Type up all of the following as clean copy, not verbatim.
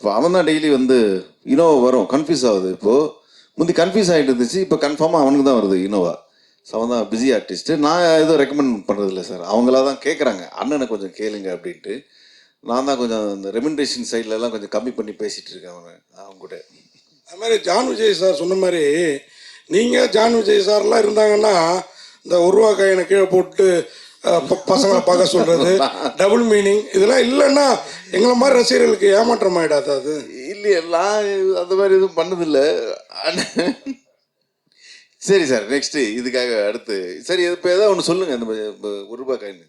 இப்போ அவன் தான் டெய்லி வந்து இனோவா வரும், கன்ஃபியூஸ் ஆகுது. இப்போது முந்தி கன்ஃபியூஸ் ஆகிட்டு இருந்துச்சு, இப்போ கன்ஃபார்மாக அவனுக்கு தான் வருது இனோவா. ஸோ அவன் தான் பிஸி ஆர்டிஸ்ட்டு. நான் எதுவும் ரெக்கமெண்ட் பண்ணுறதில்ல சார். அவங்களா தான் கேட்குறாங்க, அண்ணனை கொஞ்சம் கேளுங்க அப்படின்ட்டு. நான் தான் கொஞ்சம் இந்த ரெமிண்டேஷன் சைட்லலாம் கொஞ்சம் கம்மி பண்ணி பேசிகிட்டு இருக்கேன் அவங்க கூட. அது மாதிரி ஜான் விஜய் சார் சொன்ன மாதிரி நீங்கள் ஜான் விஜய் சார்லாம் இருந்தாங்கன்னா இந்த ரூபா காயினை கீழே போட்டு பசங்களை பார்க்க சொல்கிறது, டபுள் மீனிங் இதெல்லாம் இல்லைன்னா எங்களை மாதிரி ரசிகர்களுக்கு ஏமாற்றம் ஆகிடாது. அது இல்லையே, நான் அந்த மாதிரி எதுவும் பண்ணதில்லை. சரி சார், நெக்ஸ்ட்டு இதுக்காக அடுத்து சரி இப்போ ஏதாவது ஒன்று சொல்லுங்கள். இந்த ரூபா காயின்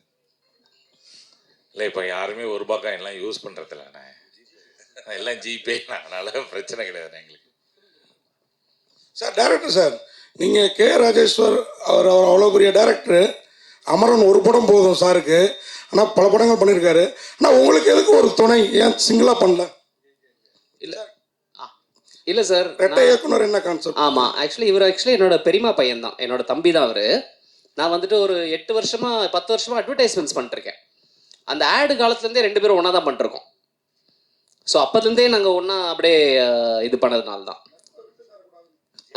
இல்லை, இப்போ யாருமே ரூபா காயின்லாம் யூஸ் பண்ணுறதில்லண்ணே, எல்லாம் ஜிபே, அதனால பிரச்சனை கிடையாது எங்களுக்கு. சார் டேரக்டர் சார், நீங்கள் கே ராஜேஸ்வர் அவர் அவ்வளோ பெரிய டேரக்டர். அமரன் ஒரு படம் போதும் சாருக்கு, ஆனால் பல படங்கள் பண்ணியிருக்காரு. ஆனால் உங்களுக்கு எதுக்கு ஒரு துணை, ஏன் சிங்கிளாக பண்ணல? இல்லை சார், ரெட்டை இயக்குனர் என்ன கான்செப்ட்? ஆமாம், இவர் என்னோட பெரியமா பையன் தான், என்னோட தம்பி தான் அவர். நான் வந்துட்டு ஒரு 8 வருஷமாக 10 வருஷமாக அட்வர்டைஸ்மெண்ட்ஸ் பண்ணிருக்கேன். அந்த ஆடு காலத்துலேருந்தே 2 பேரும் ஒன்றா தான் பண்ணிருக்கோம். ஸோ அப்போதுலேருந்தே நாங்கள் ஒன்றா அப்படியே இது பண்ணதுனால தான்.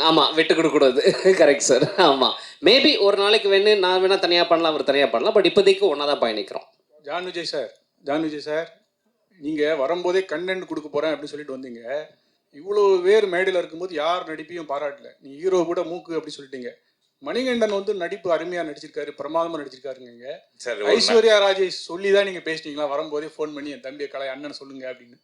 ஆமாம், விட்டு கொடுக்கூடாது. Correct sir. ஆமாம், மேபி ஒரு நாளைக்கு நான் வேணா தனியாக பண்ணலாம், அவர் தனியாக பண்ணலாம். பட் இப்போதைக்கு ஒன்றா தான் பயணிக்கிறோம். ஜான் விஜய் சார், நீங்கள் வரும்போதே கண்டென்ட் கொடுக்க போகிறேன் அப்படின்னு சொல்லிட்டு வந்தீங்க. இவ்வளோ பேர் மேடையில் இருக்கும்போது யார் நடிப்பையும் பாராட்டல. நீங்கள் ஹீரோ கூட மூக்கு அப்படி சொல்லிட்டீங்க. மணிகண்டன் வந்து நடிப்பு அருமையாக நடிச்சிருக்காரு, பிரமாதமாக நடிச்சிருக்காருங்க. ஐஸ்வர்யா ராஜேஷ் சொல்லி தான் நீங்கள் பேசிட்டீங்களா வரும்போதே ஃபோன் பண்ணி, என் தம்பியை கலை அண்ணன் சொல்லுங்க அப்படின்னு?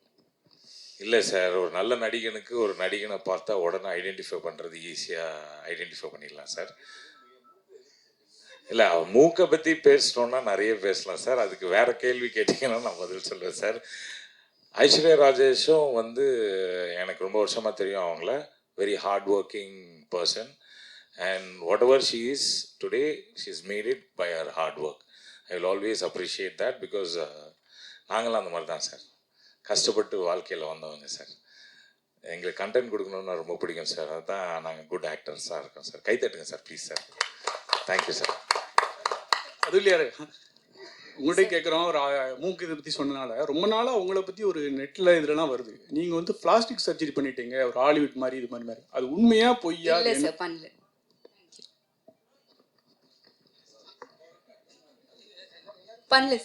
இல்லை சார், ஒரு நல்ல நடிகனுக்கு ஒரு நடிகனை பார்த்தா உடனே ஐடென்டிஃபை பண்ணுறது ஈஸியாக ஐடென்டிஃபை பண்ணிடலாம் சார். இல்லை, மூக்கை பற்றி பேசிட்டோன்னா நிறைய பேசலாம் சார். அதுக்கு வேறு கேள்வி கேட்டிங்கன்னா நான் பதில் சொல்லுவேன் சார். ஐஸ்வர்யா ராஜேஷும் வந்து எனக்கு ரொம்ப வருஷமாக தெரியும். அவங்கள very hard working person, and whatever she is today, she is made it by her hard work. I will always appreciate that, because நாங்களாம் அந்த மாதிரி தான் சார், கஷ்டப்பட்டு வாழ்க்கையில் வந்தவங்க சார். எங்களுக்கு கண்டென்ட் கொடுக்கணுன்னு ரொம்ப பிடிக்கும் சார். அதுதான் நாங்கள் குட் ஆக்டர்ஸாக இருக்கோம் சார். கைத்தட்டுங்க sir please sir. Thank you sir. அது இல்லையா, உங்கள்கிட்ட கேட்குறோம். ஒரு மூக்கு இதை பற்றி சொன்னனால ரொம்ப நாளாக உங்களை பற்றி ஒரு நெட்டில் இதுலலாம் வருது. நீங்கள் வந்து பிளாஸ்டிக் சர்ஜரி பண்ணிட்டீங்க, ஒரு ஹாலிவுட் மாதிரி இது மாதிரி. அது உண்மையா பொய்யா? பண்ணல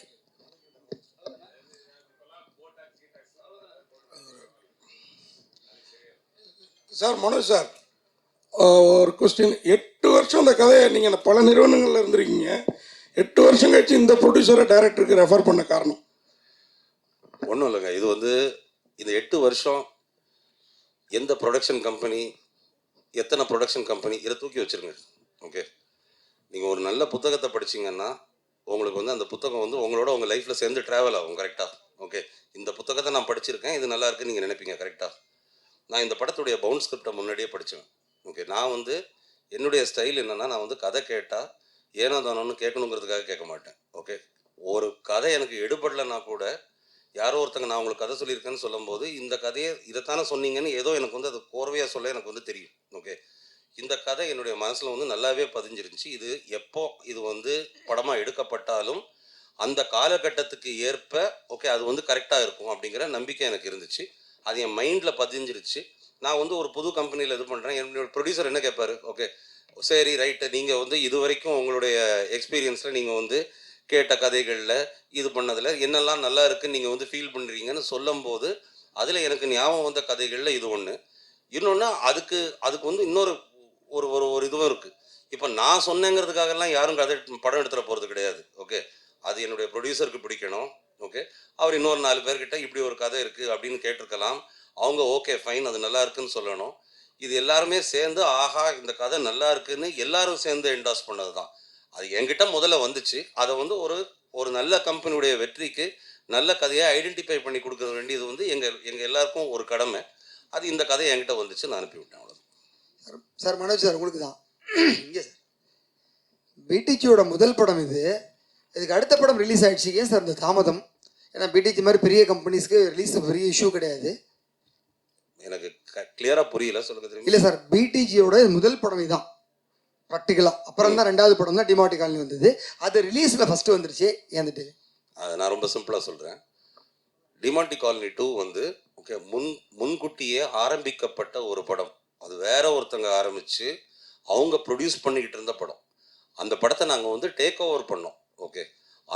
சார் மனோஜ் சார், ஒரு கொஸ்டின். 8 வருஷம் அந்த கதையை நீங்கள் பல நிறுவனங்களில் இருந்திருக்கீங்க. 8 வருஷம் கழிச்சு இந்த ப்ரொடியூசரை டைரக்டருக்கு ரெஃபர் பண்ண காரணம்? ஒன்றும் இல்லைங்க, இது வந்து இந்த 8 வருஷம் எந்த ப்ரொடக்ஷன் கம்பெனி, எத்தனை ப்ரொடக்ஷன் கம்பெனி, இதை தூக்கி வச்சுருங்க. ஓகே, நீங்கள் ஒரு நல்ல புத்தகத்தை படிச்சிங்கன்னா உங்களுக்கு வந்து அந்த புத்தகம் வந்து உங்களோட உங்கள் லைஃப்பில் சேர்ந்து ட்ராவல் ஆகும். கரெக்டாக? ஓகே, இந்த புத்தகத்தை நான் படிச்சிருக்கேன், இது நல்லா இருக்குன்னு நீங்கள் நினைப்பீங்க. கரெக்டாக? நான் இந்த படத்துடைய பவுண்ட் ஸ்கிரிப்டை முன்னாடியே படித்தேன். ஓகே, நான் வந்து என்னுடைய ஸ்டைல் என்னென்னா, நான் வந்து கதை கேட்டால் ஏனோ தானோன்னு கேட்கணுங்கிறதுக்காக கேட்க மாட்டேன். ஓகே, ஒரு கதை எனக்கு எடுபடலைன்னா கூட யாரோ ஒருத்தங்க நான் உங்களுக்கு கதை சொல்லியிருக்கேன்னு சொல்லும்போது, இந்த கதையை இதைத்தானே சொன்னீங்கன்னு ஏதோ எனக்கு வந்து அது கோர்வையாக சொல்ல எனக்கு வந்து தெரியும். ஓகே, இந்த கதை என்னுடைய மனசில் வந்து நல்லாவே பதிஞ்சிருந்துச்சு. இது எப்போ இது வந்து படமாக எடுக்கப்பட்டாலும் அந்த காலகட்டத்துக்கு ஏற்ப ஓகே அது வந்து கரெக்டாக இருக்கும் அப்படிங்கிற நம்பிக்கை எனக்கு இருந்துச்சு. அது என் மைண்டில் பதிஞ்சிருச்சு. நான் வந்து ஒரு புது கம்பெனியில் இது பண்ணுறேன். என்னோட ப்ரொடியூசர் என்ன கேட்பாரு, ஓகே சரி ரைட்டு, நீங்கள் வந்து இது வரைக்கும் உங்களுடைய எக்ஸ்பீரியன்ஸில் நீங்கள் வந்து கேட்ட கதைகளில் இது பண்ணதில் என்னெல்லாம் நல்லா இருக்குன்னு நீங்கள் வந்து ஃபீல் பண்ணுறீங்கன்னு சொல்லும்போது அதில் எனக்கு ஞாபகம் வந்த கதைகளில் இது ஒன்று. இன்னொன்று அதுக்கு வந்து இன்னொரு ஒரு ஒரு ஒரு இதுவும் இருக்குது. இப்போ நான் சொன்னேங்கிறதுக்காகலாம் யாரும் கதை படம் எடுத்துகிற போகிறது கிடையாது. ஓகே, அது என்னுடைய ப்ரொடியூசருக்கு பிடிக்கணும். ஓகே, அவர் இன்னொரு 4 பேர்கிட்ட இப்படி ஒரு கதை இருக்குது அப்படின்னு கேட்டிருக்கலாம். அவங்க ஓகே ஃபைன் அது நல்லா இருக்குன்னு சொல்லணும். இது எல்லாருமே சேர்ந்து ஆஹா இந்த கதை நல்லா இருக்குன்னு எல்லாரும் சேர்ந்து என்டாஸ் பண்ணது தான். அது என்கிட்ட முதல்ல வந்துச்சு. அதை வந்து ஒரு நல்ல கம்பெனியுடைய வெற்றிக்கு நல்ல கதையை ஐடென்டிஃபை பண்ணி கொடுக்க வேண்டியது வந்து எங்கள் எல்லாருக்கும் ஒரு கடமை. அது இந்த கதை என்கிட்ட வந்துச்சு, நான் அனுப்பிவிட்டேன். அவ்வளோ சார். மனோஜ் சார், உங்களுக்கு தான் இங்கே சார், பிடிஜியோட முதல் படம் இது. இதுக்கு அடுத்த படம் ரிலீஸ் ஆகிடுச்சு. ஏன் சார் இந்த தாமதம்? ஏன்னா பிடிஜி மாதிரி பெரிய கம்பெனிஸ்க்கு ரிலீஸ் பெரிய இஷ்யூ கிடையாது. எனக்கு கிளியராக புரியல, சொல்லுங்க தெரியும். இல்லை சார், பிடிஜியோட முதல் படம் இதுதான் ப்ராக்டிக்கலாக. அப்புறம் தான் 2வது படம் தான் டிமார்டி காலனி வந்தது. அது ரிலீஸில் ஃபஸ்ட்டு வந்துருச்சு. ஏந்துட்டு அதை நான் ரொம்ப சிம்பிளாக சொல்கிறேன். டிமார்டி காலனி 2 வந்து ஓகே, முன்கூட்டியே ஆரம்பிக்கப்பட்ட ஒரு படம். அது வேற ஒருத்தங்க ஆரம்பித்து அவங்க ப்ரொடியூஸ் பண்ணிக்கிட்டு இருந்த படம். அந்த படத்தை நாங்கள் வந்து டேக் ஓவர் பண்ணோம். ஓகே,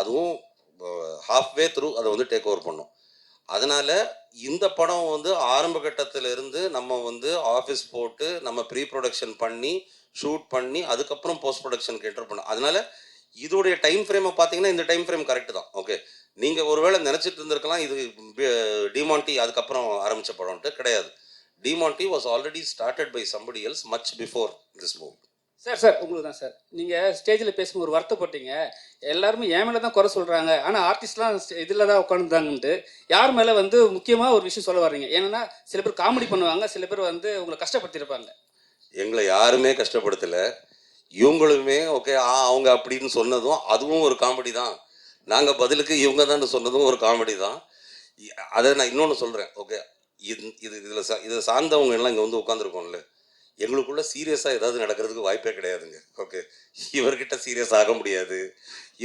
அதுவும் ஹாஃப்வே த்ரூ அதை வந்து டேக் ஓவர் பண்ணோம். அதனால் இந்த படம் வந்து ஆரம்ப கட்டத்தில் இருந்து நம்ம வந்து ஆஃபீஸ் போட்டு நம்ம ப்ரீ ப்ரொடக்ஷன் பண்ணி ஷூட் பண்ணி அதுக்கப்புறம் போஸ்ட் ப்ரொடக்ஷனுக்கு என்டர் பண்ணோம். அதனால் இதோடைய டைம் ஃப்ரேமை பார்த்தீங்கன்னா இந்த டைம் ஃப்ரேம் கரெக்டு தான். ஓகே, நீங்கள் ஒருவேளை நினச்சிட்டு இருந்திருக்கலாம் இது டிமாண்டி அதுக்கப்புறம் ஆரம்பித்த படம்ட்டு. கிடையாது. Demonte was already started by somebody else much before this movie. Sir உங்களுக்கு தான் சார். நீங்கள் ஸ்டேஜில் பேசும்போது ஒரு வருத்தப்பட்டீங்க. எல்லாருமே என் மேலே தான் குறை சொல்கிறாங்க, ஆனால் ஆர்டிஸ்ட்லாம் இதில் தான் உட்காந்துருந்தாங்கன்ட்டு. யார் மேலே வந்து முக்கியமாக ஒரு விஷயம் சொல்ல வர்றீங்க? ஏன்னா சில பேர் காமெடி பண்ணுவாங்க, சில பேர் வந்து உங்களை கஷ்டப்படுத்தியிருப்பாங்க. எங்களை யாருமே கஷ்டப்படுத்தலை. இவங்களுமே ஓகே அவங்க அப்படின்னு சொன்னதும் அதுவும் ஒரு காமெடி தான். நாங்கள் பதிலுக்கு இவங்க தான் சொன்னதும் ஒரு காமெடி தான். அதை நான் இன்னொன்று சொல்கிறேன். ஓகே, இதில் சார்ந்தவங்க எல்லாம் இங்கே வந்து உட்காந்துருக்கோம்ல, எங்களுக்குள்ள சீரியஸாக ஏதாவது நடக்கிறதுக்கு வாய்ப்பே கிடையாதுங்க. ஓகே, இவர்கிட்ட சீரியஸ் ஆக முடியாது,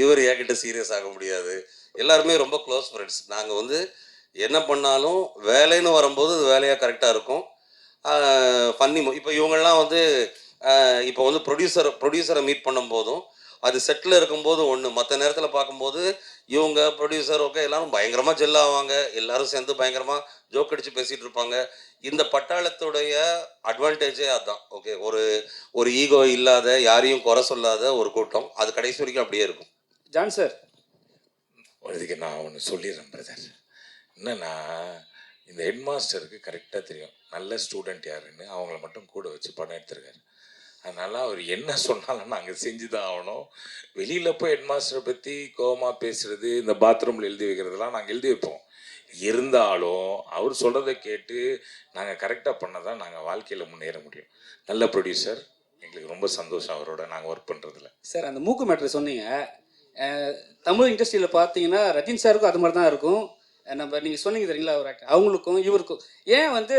இவர் என்கிட்ட சீரியஸ் ஆக முடியாது. எல்லாருமே ரொம்ப க்ளோஸ் ஃப்ரெண்ட்ஸ். நாங்கள் வந்து என்ன பண்ணாலும் வேலைன்னு வரும்போது அது வேலையாக கரெக்டாக இருக்கும். ஃபன்னி இப்போ இவங்கெல்லாம் வந்து இப்போ வந்து ப்ரொடியூசரை மீட் பண்ணும்போதும் அது செட்டில் இருக்கும்போது ஒன்று, மற்ற நேரத்தில் பார்க்கும்போது இவங்க ப்ரொடியூசர் ஓகே எல்லாரும் பயங்கரமாக ஜெல்லாவாங்க, எல்லாரும் சேர்ந்து பயங்கரமாக ஜோக் அடித்து பேசிகிட்டு இருப்பாங்க. இந்த பட்டாளத்துடைய அட்வான்டேஜே அதுதான். ஓகே, ஒரு ஈகோ இல்லாத யாரையும் குறை சொல்லாத ஒரு கூட்டம். அது கடைசி வரைக்கும் அப்படியே இருக்கும். ஜான் சார், இதுக்கு நான் ஒன்று சொல்லிடுறேன் பிரதர். என்னன்னா இந்த ஹெட் மாஸ்டருக்கு கரெக்டாக தெரியும் நல்ல ஸ்டூடெண்ட் யாருன்னு. அவங்கள மட்டும் கூட வச்சு படம் எடுத்திருக்காரு. அதனால் அவர் என்ன சொன்னாலும் நாங்கள் செஞ்சு தான் ஆகணும். வெளியில் போய் ஹெட் மாஸ்டரை பற்றி கோவமாக பேசுகிறது, இந்த பாத்ரூமில் எழுதி வைக்கிறதுலாம் நாங்கள் எழுதி வைப்போம். இருந்தாலும் அவர் சொல்கிறத கேட்டு நாங்கள் கரெக்டாக பண்ணால் தான் நாங்கள் வாழ்க்கையில் முன்னேற முடியும். நல்ல ப்ரொடியூசர், எங்களுக்கு ரொம்ப சந்தோஷம் அவரோட நாங்கள் ஒர்க் பண்ணுறதுல. சார் அந்த மூக்கு மேட்ரு சொன்னீங்க. தமிழ் இண்டஸ்ட்ரியில் பார்த்தீங்கன்னா ரஜினி சாருக்கும் அது மாதிரி தான் இருக்கும். நம்ம நீங்கள் சொன்னீங்க தெரியுங்களா, ஒரு ஆக்டர் அவங்களுக்கும் இவருக்கும். ஏன் வந்து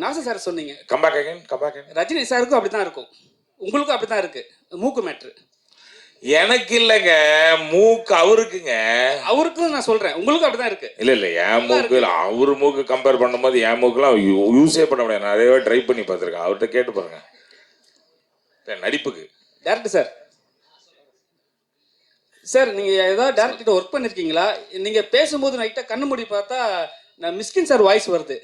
நாசர் சார் சொன்னீங்க? Comeback again. ரஜினி சாருக்கும் அப்படி தான் இருக்கும், உங்களுக்கும் அப்படி தான் இருக்குது மூக்கு மேட்ரு. எனக்கு இல்லைங்க, மூக்கு அவருக்குங்க. அவருக்கும் நான் சொல்கிறேன், உங்களுக்கும் அப்படி தான் இருக்குது. இல்லை என் மூக்கு அவர் மூக்கு கம்பேர் பண்ணும்போது என் மூக்குலாம் யூஸே பண்ண முடியாது. நிறையவே ட்ரை பண்ணி பார்த்துருக்கேன். அவர்கிட்ட கேட்டு பாருங்க நடிப்புக்கு. டேரக்டர் சார், சார் நீங்கள் ஏதாவது டேரக்டர்கிட்ட ஒர்க் பண்ணியிருக்கீங்களா? நீங்கள் பேசும்போது நைட்டாக கண்ணு மூடி பார்த்தா நான் மிஸ்கின் சார் வாய்ஸ் வருது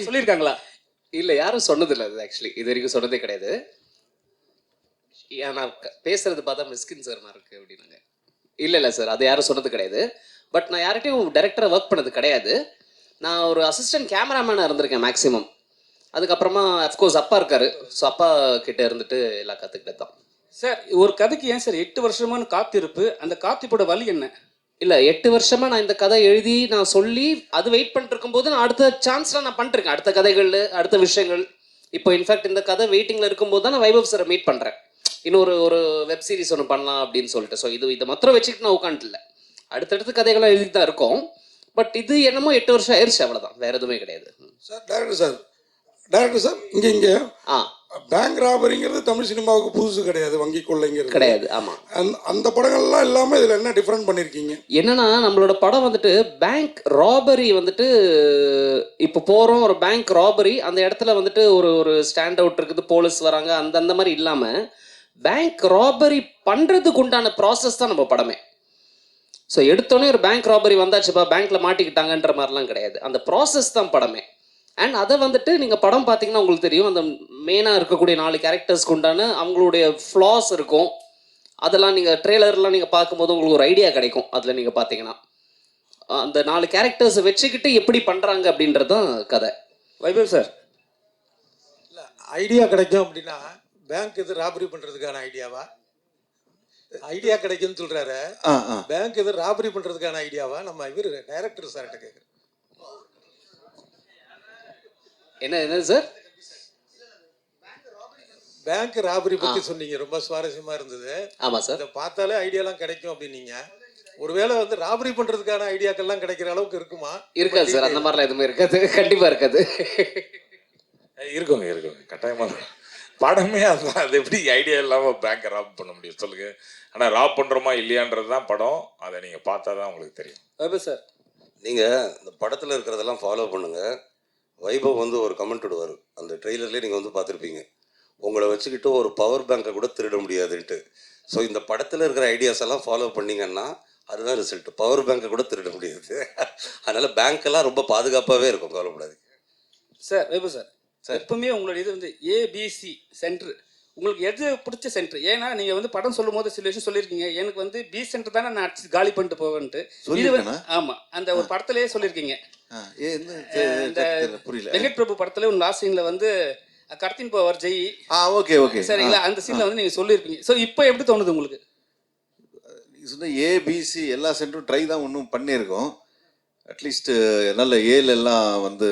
சொல்லியிருக்காங்களா? இல்லை, யாரும் சொன்னதில்லை. அது ஆக்சுவலி இது வரைக்கும் சொன்னதே கிடையாது. நான் பேசுறது பார்த்தா மிஸ்கின் சார் மாதிரி இருக்கு அப்படின்னாங்க. இல்லை சார், அது யாரும் சொன்னது கிடையாது. பட் நான் யார்கிட்டையும் டைரக்டராக ஒர்க் பண்ணது கிடையாது. நான் ஒரு அசிஸ்டன்ட் கேமராமேனாக இருந்திருக்கேன் மேக்ஸிமம். அதுக்கப்புறமா அஃப்கோர்ஸ் அப்பா இருக்காரு. ஸோ அப்பா கிட்ட இருந்துட்டு எல்லாம் கற்றுக்கிட்டது தான். சார் ஒரு கதைக்கு ஏன் சார் 8 வருஷமான காத்திருப்பு? அந்த காத்திருப்போட வழி என்ன? இல்லை, 8 வருஷமாக நான் இந்த கதை எழுதி நான் சொல்லி அது வெயிட் பண்ணிட்டு இருக்கும்போது நான் அடுத்த சான்ஸ்லாம் நான் பண்ணிருக்கேன். அடுத்த கதைகள், அடுத்த விஷயங்கள். இப்போ இன்ஃபேக்ட் இந்த கதை வெயிட்டிங்கில் இருக்கும்போது தான் நான் வைபவ் சாரை மீட் பண்ணுறேன். இன்னொரு வெப் சீரிஸ் ஒன்று பண்ணலாம் அப்படின்னு சொல்லிட்டு. ஸோ இதை மாத்திரம் வச்சுக்கிட்டு நான் உட்காந்துல அடுத்தடுத்து கதைகள்லாம் எழுதி தான் இருக்கோம். பட் இது என்னமோ 8 வருஷம் ஆயிடுச்சு, அவ்வளோதான், வேறு எதுவுமே கிடையாது. சார் டேரக்டர் சார் இங்கே பேங்க் ராபரிங்கிறது தமிழ் சினிமாவுக்கு புதுசு கிடையாது, வங்கி கொள்ளைங்கிறது கிடையாது. ஆமாம், அந்த படங்கள்லாம் இல்லாமல் இதில் என்ன டிஃப்ரெண்ட் பண்ணியிருக்கீங்க? என்னன்னா நம்மளோட படம் வந்துட்டு பேங்க் ராபரி வந்துட்டு இப்போ போகிறோம் ஒரு பேங்க் ராபரி, அந்த இடத்துல வந்துட்டு ஒரு ஸ்டாண்ட் அவுட் இருக்குது, போலீஸ் வராங்க, அந்த மாதிரி இல்லாமல் பேங்க் ராபரி பண்ணுறதுக்கு உண்டான ப்ராசஸ் தான் நம்ம படமே. ஸோ எடுத்தோடனே ஒரு பேங்க் ராபரி வந்தாச்சுப்பா பேங்க்கில் மாட்டிக்கிட்டாங்கன்ற மாதிரிலாம் கிடையாது. அந்த ப்ராசஸ் தான் படமே. அண்ட் அதை வந்துட்டு நீங்கள் படம் பார்த்தீங்கன்னா உங்களுக்கு தெரியும், அந்த மெயினாக இருக்கக்கூடிய 4 கேரக்டர்ஸ்க்கு உண்டான அவங்களுடைய ஃப்ளாஸ் இருக்கும். அதெல்லாம் நீங்கள் ட்ரெய்லர்லாம் நீங்கள் பார்க்கும்போது உங்களுக்கு ஒரு ஐடியா கிடைக்கும். அதில் நீங்கள் பார்த்தீங்கன்னா அந்த 4 கேரக்டர்ஸை வச்சுக்கிட்டு எப்படி பண்ணுறாங்க அப்படின்றது தான் கதை. வைபவ் சார், இல்லை ஐடியா கிடைக்கும் அப்படின்னா பேங்க் இது ராபரி பண்ணுறதுக்கான ஐடியாவா? ஐடியா கிடைக்குன்னு சொல்கிறாரு. பேங்க் இது ராபரி பண்ணுறதுக்கான ஐடியாவா? நம்ம இவர் டைரக்டர் சார்கிட்ட கேட்குறேன். என்ன சார்? பேங்க் ராபரி பற்றி சொன்னீங்க, ரொம்ப சுவாரஸ்யமாக இருந்தது. ஆமாம் சார், இதை பார்த்தாலே ஐடியாலாம் கிடைக்கும் அப்படின்னீங்க. ஒருவேளை வந்து ராபரி பண்ணுறதுக்கான ஐடியாக்கள்லாம் கிடைக்கிற அளவுக்கு இருக்குமா? இருக்காது சார், அந்த மாதிரிலாம் எதுவுமே இருக்காது, கண்டிப்பாக இருக்காது. இருக்குங்க கட்டாயமாக. படமே அதுதான். அது எப்படி ஐடியா இல்லாமல் பேங்கை ராப் பண்ண முடியும் சொல்லுங்கள். ஆனால் ராப் பண்ணுறோமா இல்லையான்றது தான் படம். அதை நீங்கள் பார்த்தா தான் உங்களுக்கு தெரியும். வைபவ் சார், நீங்கள் இந்த படத்தில் இருக்கிறதெல்லாம் ஃபாலோ பண்ணுங்கள். வைபவ் வந்து ஒரு கமெண்ட் விடுவார், அந்த ட்ரெய்லர்லேயே நீங்கள் வந்து பார்த்துருப்பீங்க, உங்களை வச்சுக்கிட்டு ஒரு பவர் பேங்கை கூட திருட முடியாதுன்ட்டு. ஸோ இந்த படத்தில் இருக்கிற ஐடியாஸ் எல்லாம் ஃபாலோ பண்ணீங்கன்னா அதுதான் ரிசல்ட். பவர் பேங்கை கூட திருட முடியாது. அதனால் பேங்க்கெல்லாம் ரொம்ப பாதுகாப்பாகவே இருக்கும், கவலைப்படாது. சார் வைபவ் சார், எப்பவுமே உங்களோட இது வந்து ஏபிசி சென்டர், உங்களுக்கு எது பிடிச்ச சென்டர்? ஏன்னா நீங்கள் வந்து படம் சொல்லும் போது சில விஷயம் சொல்லியிருக்கீங்க, எனக்கு வந்து பி சென்டர் தானே நான் அடிச்சு காலி பண்ணிட்டு போவேன்ட்டு. இது வந்து ஆமாம், அந்த ஒரு படத்துலேயே சொல்லியிருக்கீங்க. புரியல. வெங்கட் பிரபு படத்துல ஒரு லாஸ்ட் சீன்ல வந்து கடத்தின் போவார் ஜெய். ஓகே ஓகே சரிங்களா, அந்த சீன்ல வந்து நீங்க சொல்லியிருப்பீங்க. ஸோ இப்போ எப்படி தோணுது உங்களுக்கு? ஏபிசி எல்லா சென்டரும் ட்ரை தான் ஒன்றும் பண்ணியிருக்கோம். அட்லீஸ்ட் நல்ல ஏல எல்லாம் வந்து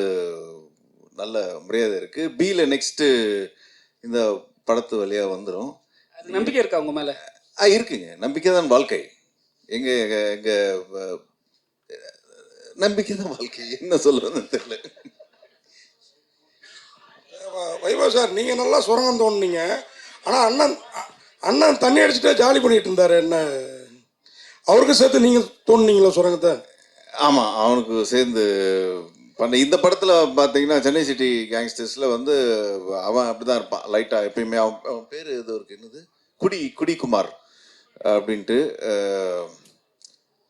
நல்ல மரியாதை இருக்கு. பியில் நெக்ஸ்ட்டு இந்த படத்து வழியாக வந்துடும். அது நம்பிக்கை இருக்கா உங்க மேல? இருக்குங்க, நம்பிக்கை தான் வாழ்க்கை. எங்க நம்பிக்கை தான் வாழ்க்கை, என்ன சொல்றதுன்னு தெரியல. வைபவ் சார், நீங்கள் நல்லா சுரங்கம் தோணுனீங்க. ஆனால் அண்ணன் தண்ணி அடிச்சுட்டே ஜாலி பண்ணிட்டு இருந்தார். என்ன அவருக்கு சேர்த்து நீங்கள் தோணுனீங்களா சுரங்கத்தை? ஆமாம், அவனுக்கு சேர்ந்து பண்ண இந்த படத்தில் பார்த்தீங்கன்னா சென்னை சிட்டி கேங்ஸ்டர்ஸில் வந்து அவன் அப்படி தான் இருப்பான் லைட்டாக எப்பயுமே. அவன் பேர் இது இருக்கு, என்னது, குடிக்குமார் அப்படின்ட்டு.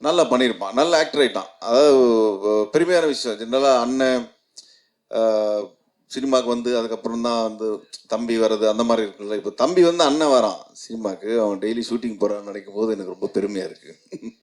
நல்லா பண்ணியிருப்பான், நல்ல ஆக்டர் ஆகிட்டான். அதாவது பெருமையான விஷயம். ஜென்ரலாக அண்ணன் சினிமாவுக்கு வந்து அதுக்கப்புறம் தான் வந்து தம்பி வர்றது அந்த மாதிரி இருக்குல்ல. இப்போ தம்பி வந்து அண்ணன் வரான் சினிமாவுக்கு, அவன் டெய்லி ஷூட்டிங் போகிறான்னு நினைக்கும் போது எனக்கு ரொம்ப பெருமையாக இருக்குது.